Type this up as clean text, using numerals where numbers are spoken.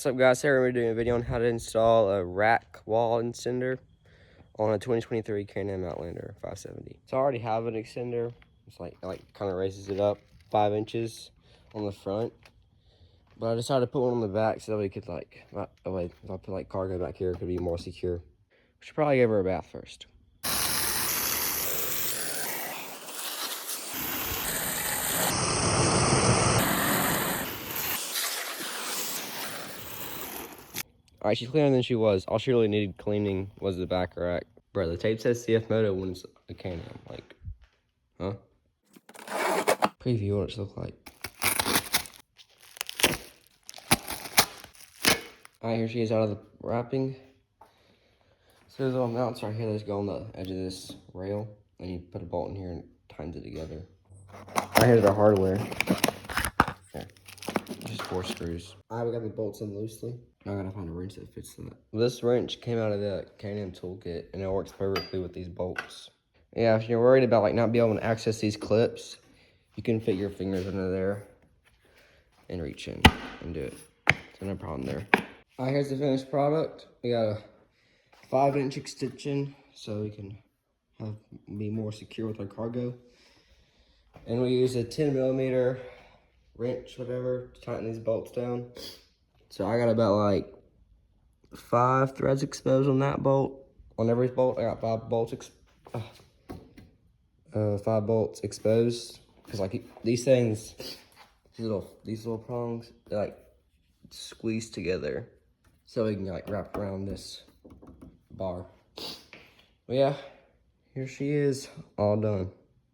What's up, guys? Today we're doing a video on how to install a rack wall extender on a 2023 Can-Am Outlander 570. So I already have an extender. It's like kind of raises it up 5 inches on the front, but I decided to put one on the back so that we could if I put cargo back here, it could be more secure. We should probably give her a bath first. Alright, she's cleaner than she was. All she really needed cleaning was the back rack. Bro, the tape says CF Moto when it's a Can-Am. Huh? Preview what it should look like. Alright, here she is out of the wrapping. So there's little mounts right here that go on the edge of this rail. And you put a bolt in here and tightens it together. Right here's our hardware. Okay. Just 4 screws. Alright, we got the bolts in loosely. Now I gotta find a wrench that fits that. This wrench came out of the Can-Am toolkit and it works perfectly with these bolts. Yeah, if you're worried about not being able to access these clips, you can fit your fingers under there and reach in and do it. So no problem there. Alright, here's the finished product. We got a 5-inch extension so we can be more secure with our cargo. And we use a 10mm wrench, whatever, to tighten these bolts down. So I got about 5 threads exposed on that bolt. On every bolt, I got 5 bolts exposed. Because these things, these little prongs, they squeeze together. So we can wrap around this bar. But yeah, here she is, all done.